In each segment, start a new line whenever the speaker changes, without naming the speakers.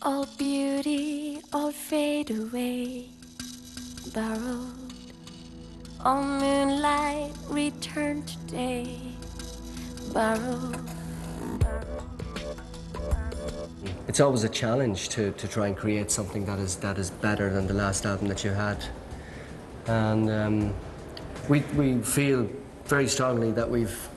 All beauty, all fade away, borrowed. All moonlight, return today, borrowed.
It's always a challenge to try and create something that is better than the last album that you had. And we feel very strongly that we've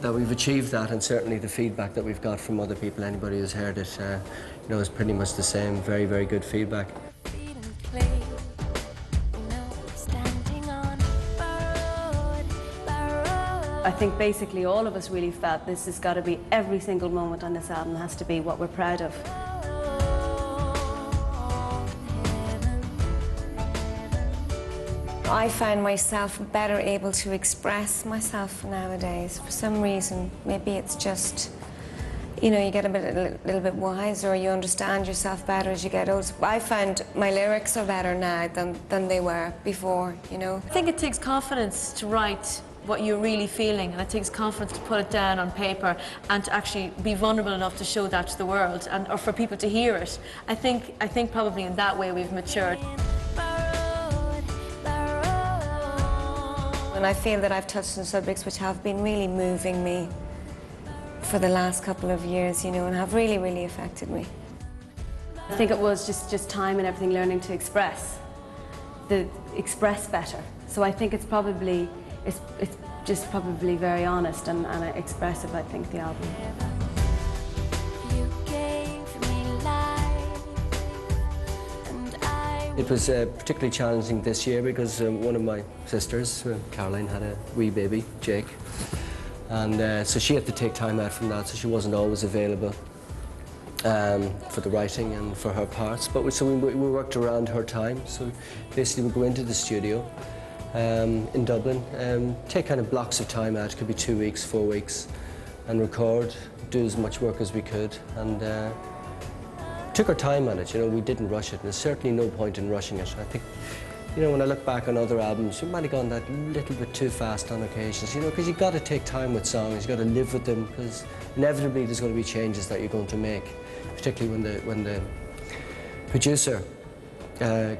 achieved that, and certainly the feedback that we've got from other people, anybody who's heard it, you know, is pretty much the same. Very, very good feedback.
I think basically all of us really felt this has got to be, every single moment on this album has to be what we're proud of.
I find myself better able to express myself nowadays for some reason. Maybe it's just, you know, you get a little bit wiser, or you understand yourself better as you get older. I find my lyrics are better now than they were before, you know.
I think it takes confidence to write what you're really feeling, and it takes confidence to put it down on paper and to actually be vulnerable enough to show that to the world, and or for people to hear it. I think probably in that way we've matured.
And I feel that I've touched on subjects which have been really moving me for the last couple of years, you know, and have really, really affected me.
I think it was just time and everything, learning to express better. So I think it's probably, it's just probably very honest and expressive, I think, the album.
It was particularly challenging this year because one of my sisters, Caroline, had a wee baby, Jake, and so she had to take time out from that, so she wasn't always available for the writing and for her parts. But so we worked around her time. So basically, we go into the studio in Dublin, take kind of blocks of time out. It could be 2 weeks, 4 weeks, and record, do as much work as we could, and took our time on it. You know, we didn't rush it, and there's certainly no point in rushing it. I think, you know, when I look back on other albums, we might have gone that little bit too fast on occasions, you know, because you've got to take time with songs, you've got to live with them, because inevitably there's going to be changes that you're going to make, particularly when the producer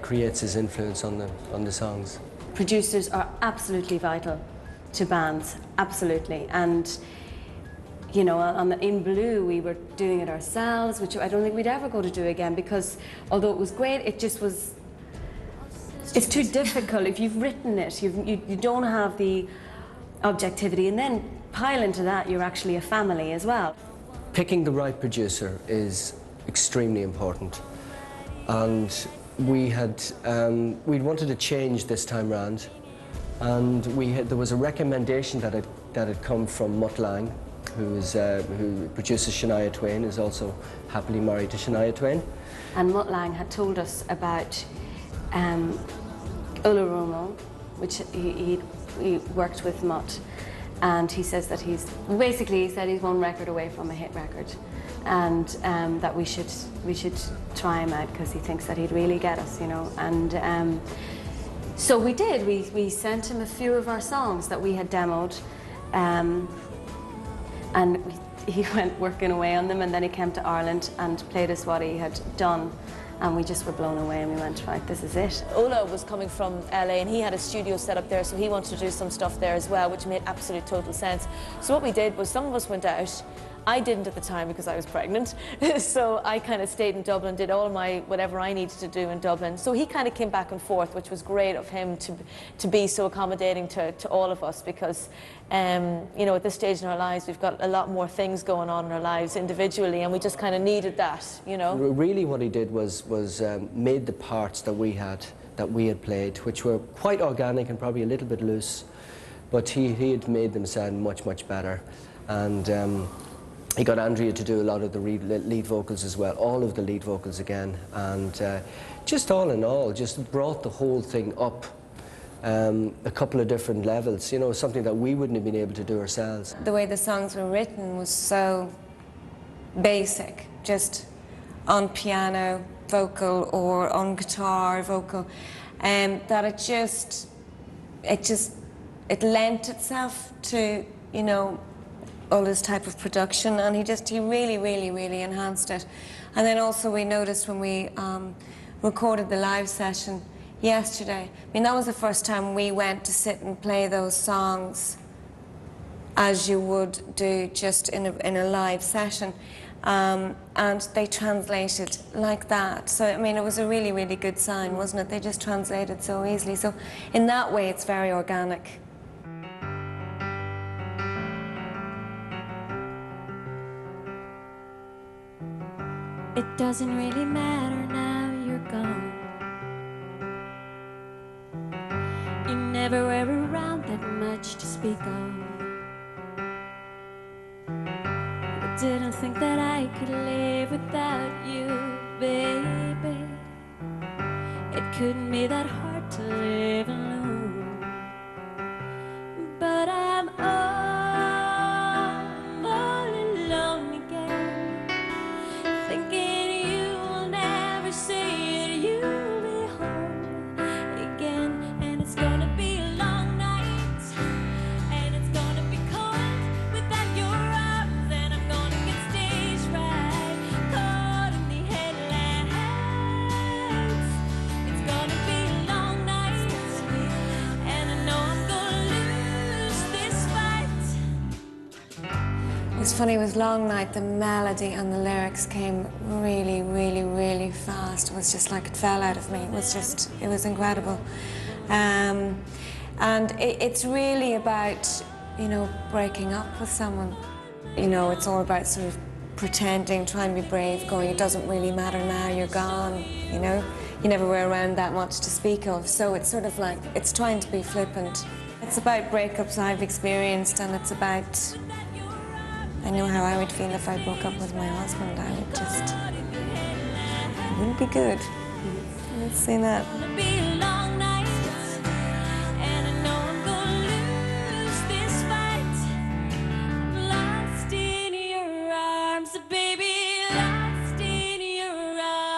creates his influence on the songs.
Producers are absolutely vital to bands, absolutely. And you know, in Blue, we were doing it ourselves, which I don't think we'd ever go to do again, because although it was great, it just was, it's too difficult. If you've written it, you don't have the objectivity, and then pile into that, you're actually a family as well.
Picking the right producer is extremely important, and we'd wanted to change this time round, and there was a recommendation that had come from Mutt Lange, who produces Shania Twain, is also happily married to Shania Twain.
And Mutt Lange had told us about Ularumo, which he worked with Mutt, and he says that he said he's one record away from a hit record, and that we should try him out, because he thinks that he'd really get us, you know. And so we did. We sent him a few of our songs that we had demoed. And he went working away on them, and then he came to Ireland and played us what he had done, and we just were blown away, and we went, right, this is it.
Ola was coming from LA, and he had a studio set up there, so he wanted to do some stuff there as well, which made absolute total sense. So what we did was, some of us went out. I didn't at the time because I was pregnant, so I kind of stayed in Dublin, did all my whatever I needed to do in Dublin. So he kind of came back and forth, which was great of him to be so accommodating to all of us, because you know, at this stage in our lives, we've got a lot more things going on in our lives individually, and we just kind of needed that, you know.
Really, what he did was made the parts that we had played, which were quite organic and probably a little bit loose, but he had made them sound much, much better. And he got Andrea to do a lot of the lead vocals as well, all of the lead vocals again, and just all in all, just brought the whole thing up a couple of different levels, you know, something that we wouldn't have been able to do ourselves.
The way the songs were written was so basic, just on piano, vocal, or on guitar, vocal, that it lent itself to, you know, oldest type of production, and he really, really, really enhanced it. And then also we noticed when we recorded the live session yesterday, I mean, that was the first time we went to sit and play those songs as you would do just in a live session. And they translated like that. So, I mean, it was a really, really good sign, wasn't it? They just translated so easily. So, in that way, it's very organic.
It doesn't really matter now you're gone. You never were around that much to speak of. I didn't think that I could live without you, baby. It couldn't be that hard to live alone. But I'm all alone again, thinking you will never see it, you'll be home again. And it's gonna be a long night, and it's gonna be cold without your arms, and I'm gonna get stage fright, caught in the headlights. It's gonna be a long night, and I know I'm gonna lose this fight.
It's funny, with Long Night, the melody and the lyrics came really, really, really fast. It was just like it fell out of me. It was incredible. And it's really about, you know, breaking up with someone. You know, it's all about sort of pretending, trying to be brave, going, it doesn't really matter now, you're gone, you know? You never were around that much to speak of. So it's sort of like, it's trying to be flippant. It's about breakups I've experienced, and it's about, I know how I would feel if I broke up with my husband. I would just, it wouldn't be good. Let's say that.
Gonna be a long night, and I know I'm gonna lose this fight. I'm lost in your arms, baby, lost in your arms.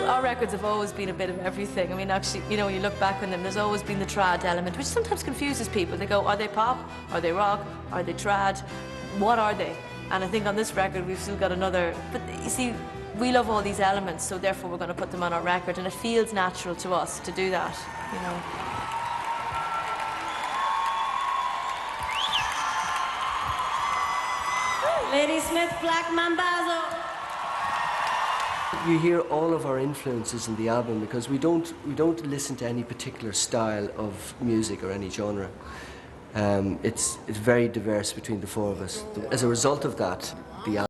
Our records have always been a bit of everything. I mean, actually, you know, when you look back on them, there's always been the trad element, which sometimes confuses people. They go, are they pop? Are they rock? Are they trad? What are they? And I think on this record, we've still got another, but you see, we love all these elements, so therefore we're going to put them on our record, and it feels natural to us to do that, you know.
Lady Smith, Black Mambazo.
You hear all of our influences in the album because we don't listen to any particular style of music or any genre. It's very diverse between the four of us. As a result of that, the album